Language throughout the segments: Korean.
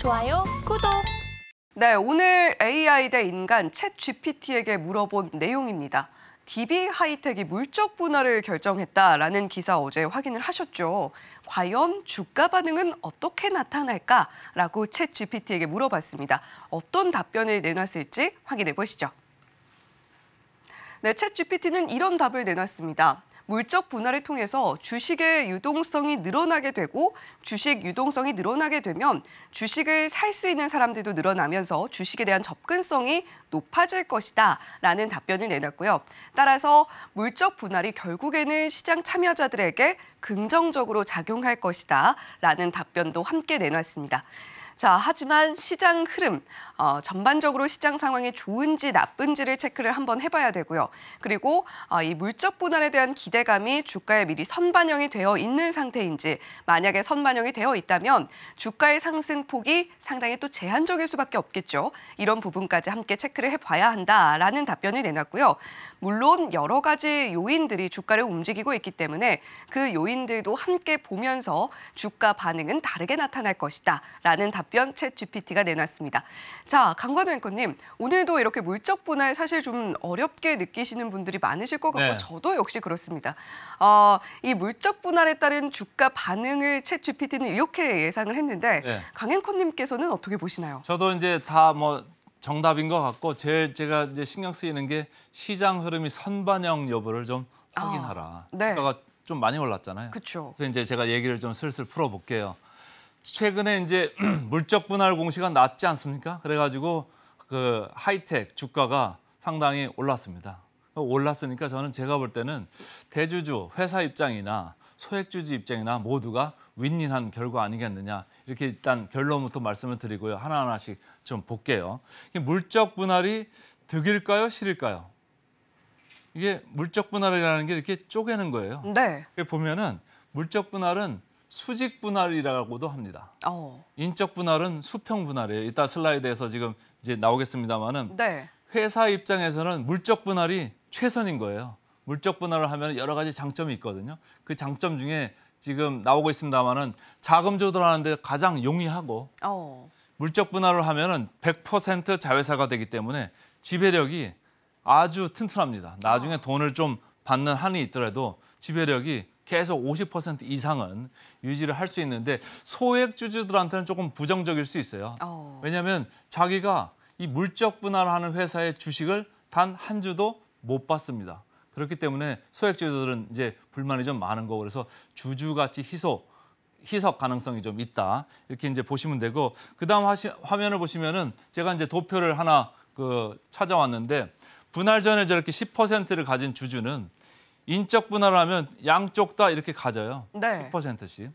좋아요, 구독. 네, 오늘 AI 대 인간 챗 GPT에게 물어본 내용입니다. DB 하이텍이 물적 분할을 결정했다라는 기사 어제 확인을 하셨죠. 과연 주가 반응은 어떻게 나타날까라고 챗 GPT에게 물어봤습니다. 어떤 답변을 내놨을지 확인해 보시죠. 네, 챗 GPT는 이런 답을 내놨습니다. 물적 분할을 통해서 주식의 유동성이 늘어나게 되고 주식 유동성이 늘어나게 되면 주식을 살 수 있는 사람들도 늘어나면서 주식에 대한 접근성이 높아질 것이다 라는 답변을 내놨고요. 따라서 물적 분할이 결국에는 시장 참여자들에게 긍정적으로 작용할 것이다 라는 답변도 함께 내놨습니다. 자, 하지만 시장 흐름, 전반적으로 시장 상황이 좋은지 나쁜지를 체크를 한번 해봐야 되고요. 그리고 이 물적 분할에 대한 기대감이 주가에 미리 선반영이 되어 있는 상태인지, 만약에 선반영이 되어 있다면 주가의 상승폭이 상당히 또 제한적일 수밖에 없겠죠. 이런 부분까지 함께 체크를 해봐야 한다라는 답변을 내놨고요. 물론 여러 가지 요인들이 주가를 움직이고 있기 때문에 그 요인들도 함께 보면서 주가 반응은 다르게 나타날 것이다 라는 답변 챗 GPT가 내놨습니다. 자, 강관우 앵커님, 오늘도 이렇게 물적 분할 사실 좀 어렵게 느끼시는 분들이 많으실 것 같고 네. 저도 역시 그렇습니다. 이 물적 분할에 따른 주가 반응을 챗 GPT는 이렇게 예상을 했는데 네. 강 앵커님께서는 어떻게 보시나요? 저도 이제 다 뭐 정답인 것 같고 제가 이제 신경 쓰이는 게 시장 흐름이 선반영 여부를 좀 확인하라. 네. 주가가 좀 많이 올랐잖아요. 그렇죠. 그래서 이제 제가 얘기를 좀 슬슬 풀어볼게요. 최근에 이제 물적 분할 공시가 났지 않습니까? 그래가지고 그 하이텍 주가가 상당히 올랐습니다. 올랐으니까 저는 제가 볼 때는 대주주, 회사 입장이나 소액주주 입장이나 모두가 윈윈한 결과 아니겠느냐. 이렇게 일단 결론부터 말씀을 드리고요. 하나하나씩 좀 볼게요. 이게 물적 분할이 득일까요? 실일까요? 이게 물적 분할이라는 게 이렇게 쪼개는 거예요. 네. 보면은 물적 분할은 수직 분할이라고도 합니다. 인적 분할은 수평 분할이에요. 이따 슬라이드에서 지금 이제 나오겠습니다만은 네. 회사 입장에서는 물적 분할이 최선인 거예요. 물적 분할을 하면 여러 가지 장점이 있거든요. 그 장점 중에 지금 나오고 있습니다만은 자금 조달하는 데 가장 용이하고 물적 분할을 하면은 100% 자회사가 되기 때문에 지배력이 아주 튼튼합니다. 나중에 돈을 좀 받는 한이 있더라도 지배력이 계속 50% 이상은 유지를 할 수 있는데 소액 주주들한테는 조금 부정적일 수 있어요. 왜냐하면 자기가 이 물적 분할하는 회사의 주식을 단 한 주도 못 받습니다. 그렇기 때문에 소액 주주들은 이제 불만이 좀 많은 거고 그래서 주주가치 희석 가능성이 좀 있다. 이렇게 이제 보시면 되고 그다음 화면을 보시면은 제가 이제 도표를 하나 찾아왔는데 분할 전에 저렇게 10%를 가진 주주는 인적 분할을 하면 양쪽 다 이렇게 가져요. 네. 10%씩.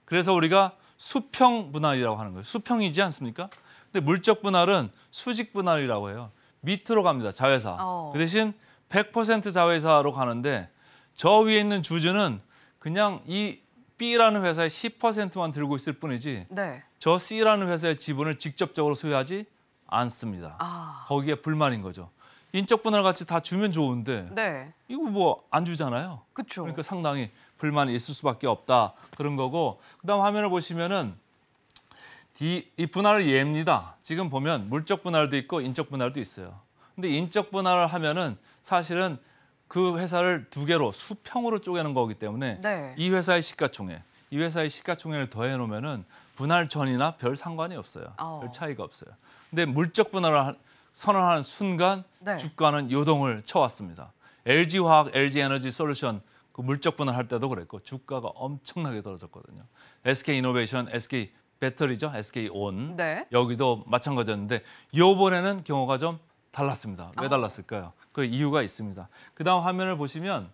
그래서 우리가 수평 분할이라고 하는 거예요. 수평이지 않습니까? 근데 물적 분할은 수직 분할이라고 해요. 밑으로 갑니다. 자회사. 그 대신 100% 자회사로 가는데 저 위에 있는 주주는 그냥 이 B라는 회사의 10%만 들고 있을 뿐이지 네. 저 C라는 회사의 지분을 직접적으로 소유하지 않습니다. 거기에 불만인 거죠. 인적 분할 같이 다 주면 좋은데 네. 이거 뭐 안 주잖아요. 그렇죠. 그러니까 상당히 불만이 있을 수밖에 없다. 그런 거고 그다음 화면을 보시면은 이 분할을 예입니다. 지금 보면 물적 분할도 있고 인적 분할도 있어요. 근데 인적 분할을 하면은 사실은 그 회사를 두 개로 수평으로 쪼개는 거기 때문에 네. 이 회사의 시가총액을 더해 놓으면은 분할 전이나 별 상관이 없어요. 별 차이가 없어요. 근데 물적 분할을 선언하는 순간 네. 주가는 요동을 쳐왔습니다. LG화학, LG에너지솔루션 그 물적 분할할 때도 그랬고 주가가 엄청나게 떨어졌거든요. SK이노베이션, SK배터리죠, SK온 네. 여기도 마찬가지였는데 이번에는 경우가 좀 달랐습니다. 왜 달랐을까요? 그 이유가 있습니다. 그다음 화면을 보시면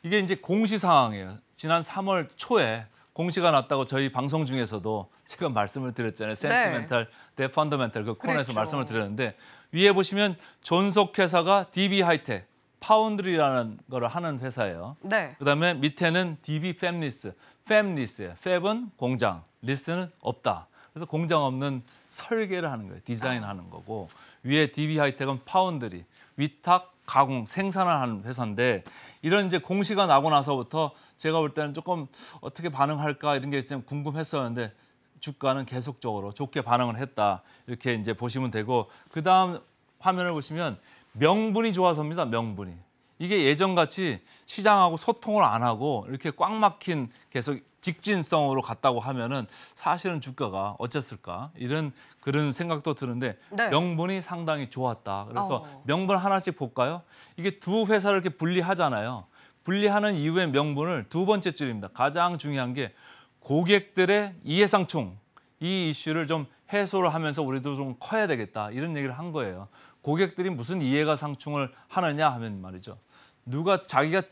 이게 이제 공시 상황이에요. 지난 3월 초에 공시가 났다고 저희 방송 중에서도 제가 말씀을 드렸잖아요. 센티멘탈 대 펀더멘탈 그 코너에서 말씀을 드렸는데 위에 보시면 존속회사가 DB 하이텍, 파운드리라는 걸 하는 회사예요. 네. 그다음에 밑에는 DB 팹리스예요. 팹은 공장, 리스는 없다. 그래서 공장 없는 설계를 하는 거예요. 디자인하는 거고 위에 DB 하이텍은 파운드리, 위탁, 가공, 생산을 하는 회사인데 이런 이제 공시가 나고 나서부터 제가 볼 때는 조금 어떻게 반응할까 이런 게 좀 궁금했었는데 주가는 계속적으로 좋게 반응을 했다. 이렇게 이제 보시면 되고 그다음 화면을 보시면 명분이 좋아서입니다. 명분이. 이게 예전같이 시장하고 소통을 안 하고 이렇게 꽉 막힌 계속 직진성으로 갔다고 하면은 사실은 주가가 어쨌을까 이런 그런 생각도 드는데 네. 명분이 상당히 좋았다. 그래서 명분 하나씩 볼까요? 이게 두 회사를 이렇게 분리하잖아요. 분리하는 이후의 명분을 두 번째 줄입니다. 가장 중요한 게 고객들의 이해상충 이 이슈를 좀 해소를 하면서 우리도 좀 커야 되겠다 이런 얘기를 한 거예요. 고객들이 무슨 이해가 상충을 하느냐 하면 말이죠. 누가 자기가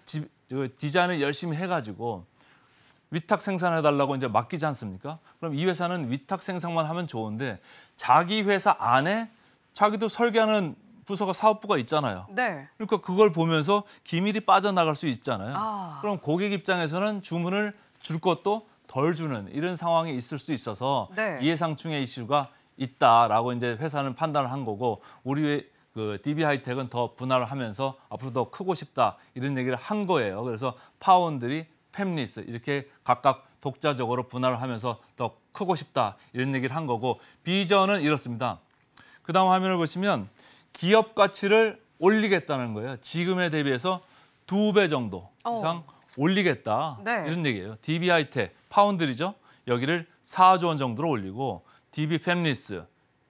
디자인을 열심히 해가지고 위탁 생산해달라고 이제 맡기지 않습니까? 그럼 이 회사는 위탁 생산만 하면 좋은데 자기 회사 안에 자기도 설계하는 부서가 사업부가 있잖아요. 네. 그러니까 그걸 보면서 기밀이 빠져나갈 수 있잖아요. 아. 그럼 고객 입장에서는 주문을 줄 것도 덜 주는 이런 상황이 있을 수 있어서 네. 이해상충의 이슈가 있다라고 이제 회사는 판단을 한 거고 우리 그 DB 하이텍은 더 분할을 하면서 앞으로 더 크고 싶다 이런 얘기를 한 거예요. 그래서 파운드리, 팹리스 이렇게 각각 독자적으로 분할을 하면서 더 크고 싶다 이런 얘기를 한 거고 비전은 이렇습니다. 그다음 화면을 보시면 기업 가치를 올리겠다는 거예요. 지금에 대비해서 2배 정도 이상 올리겠다 네. 이런 얘기예요. DB 하이텍, 파운드리죠. 여기를 4조 원 정도로 올리고 DB 팹리스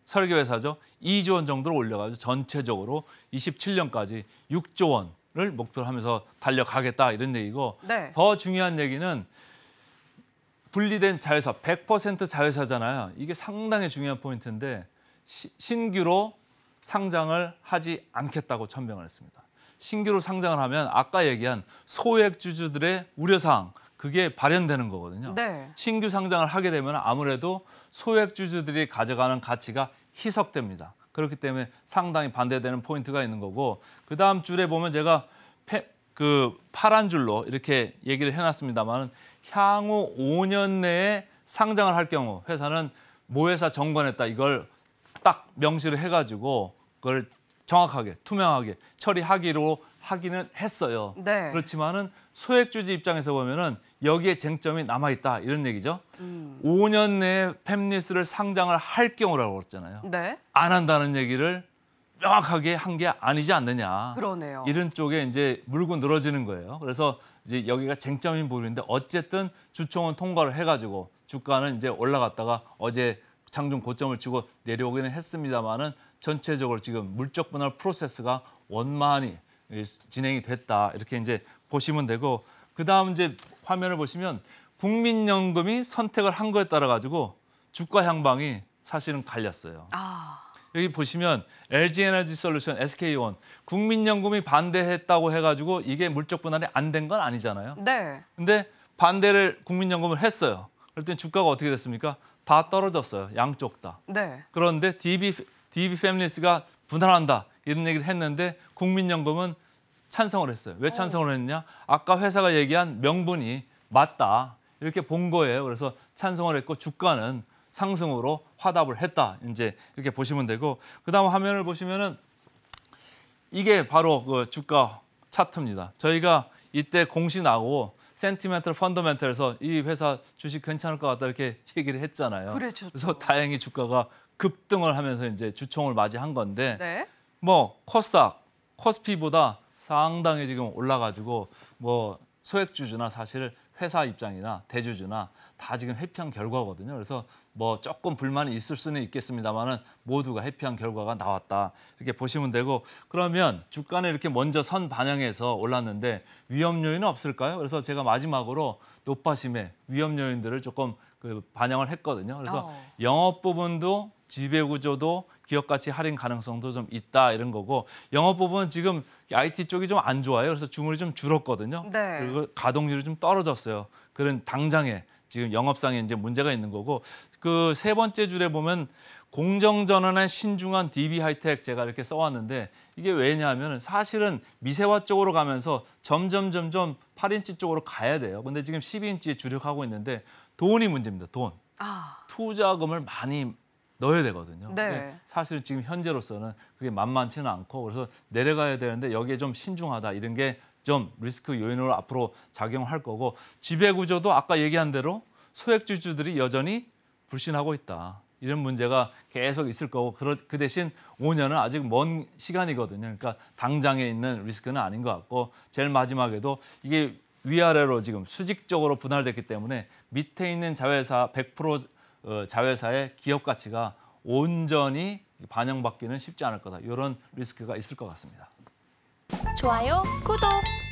설계 회사죠. 2조 원 정도로 올려가지고 전체적으로 27년까지 6조 원을 목표로 하면서 달려가겠다 이런 얘기고 네. 더 중요한 얘기는 분리된 자회사, 100% 자회사잖아요. 이게 상당히 중요한 포인트인데 신규로 상장을 하지 않겠다고 천명을 했습니다. 신규로 상장을 하면 아까 얘기한 소액주주들의 우려사항 그게 발현되는 거거든요. 네. 신규 상장을 하게 되면 아무래도 소액주주들이 가져가는 가치가 희석됩니다. 그렇기 때문에 상당히 반대되는 포인트가 있는 거고 그다음 줄에 보면 제가 그 파란 줄로 이렇게 얘기를 해놨습니다만 향후 5년 내에 상장을 할 경우 회사는 모회사 정관했다 이걸 딱 명시를 해가지고 그걸 정확하게 투명하게 처리하기로 하기는 했어요. 네. 그렇지만은 소액주주 입장에서 보면은 여기에 쟁점이 남아 있다 이런 얘기죠. 5년 내에 팹리스를 상장을 할 경우라고 그랬잖아요. 네. 안 한다는 얘기를 명확하게 한 게 아니지 않느냐. 그러네요. 이런 쪽에 이제 물고 늘어지는 거예요. 그래서 이제 여기가 쟁점인 부분인데 어쨌든 주총은 통과를 해가지고 주가는 이제 올라갔다가 어제 장중 고점을 치고 내려오기는 했습니다만은 전체적으로 지금 물적 분할 프로세스가 원만히 진행이 됐다 이렇게 이제 보시면 되고 그 다음 이제 화면을 보시면 국민연금이 선택을 한 거에 따라 가지고 주가 향방이 사실은 갈렸어요. 아. 여기 보시면 LG에너지솔루션, SK온 국민연금이 반대했다고 해가지고 이게 물적 분할이 안 된 건 아니잖아요. 네. 근데 반대를 국민연금을 했어요. 그랬더니 주가가 어떻게 됐습니까? 다 떨어졌어요. 양쪽 다. 네. 그런데 DB 팹리스가 분할한다 이런 얘기를 했는데 국민연금은 찬성을 했어요. 왜 찬성을 했냐? 아까 회사가 얘기한 명분이 맞다 이렇게 본 거예요. 그래서 찬성을 했고 주가는 상승으로 화답을 했다. 이제 이렇게 보시면 되고 그다음 화면을 보시면은 이게 바로 그 주가 차트입니다. 저희가 이때 공시 나오고 센티멘털 펀더멘털에서 이 회사 주식 괜찮을 것 같다 이렇게 얘기를 했잖아요. 그렇죠. 그래서 다행히 주가가 급등을 하면서 이제 주총을 맞이한 건데 네. 뭐 코스닥, 코스피보다 상당히 지금 올라가지고 뭐 소액주주나 사실 회사 입장이나 대주주나 다 지금 회피한 결과거든요. 그래서 뭐 조금 불만이 있을 수는 있겠습니다만은 모두가 회피한 결과가 나왔다 이렇게 보시면 되고 그러면 주가는 이렇게 먼저 선 반영해서 올랐는데 위험 요인은 없을까요? 그래서 제가 마지막으로 노파심의 위험 요인들을 조금 그 반영을 했거든요. 그래서 영업 부분도 지배구조도 기업 가치 할인 가능성도 좀 있다 이런 거고 영업 부분은 지금 IT 쪽이 좀 안 좋아요. 그래서 주문이 좀 줄었거든요. 네. 그리고 가동률이 좀 떨어졌어요. 그런 당장에 지금 영업상에 이제 문제가 있는 거고 그 세 번째 줄에 보면 공정전환에 신중한 DB 하이텍 제가 이렇게 써왔는데 이게 왜냐하면 사실은 미세화 쪽으로 가면서 점점 8인치 쪽으로 가야 돼요. 근데 지금 12인치에 주력하고 있는데 돈이 문제입니다. 돈. 아. 투자금을 많이 넣어야 되거든요. 네. 근데 사실 지금 현재로서는 그게 만만치는 않고 그래서 내려가야 되는데 여기에 좀 신중하다 이런 게 좀 리스크 요인으로 앞으로 작용할 거고 지배구조도 아까 얘기한 대로 소액주주들이 여전히 불신하고 있다. 이런 문제가 계속 있을 거고 그 대신 5년은 아직 먼 시간이거든요. 그러니까 당장에 있는 리스크는 아닌 것 같고 제일 마지막에도 이게 위아래로 지금 수직적으로 분할됐기 때문에 밑에 있는 자회사 100% 자회사의 기업 가치가 온전히 반영받기는 쉽지 않을 거다. 이런 리스크가 있을 것 같습니다. 좋아요, 구독!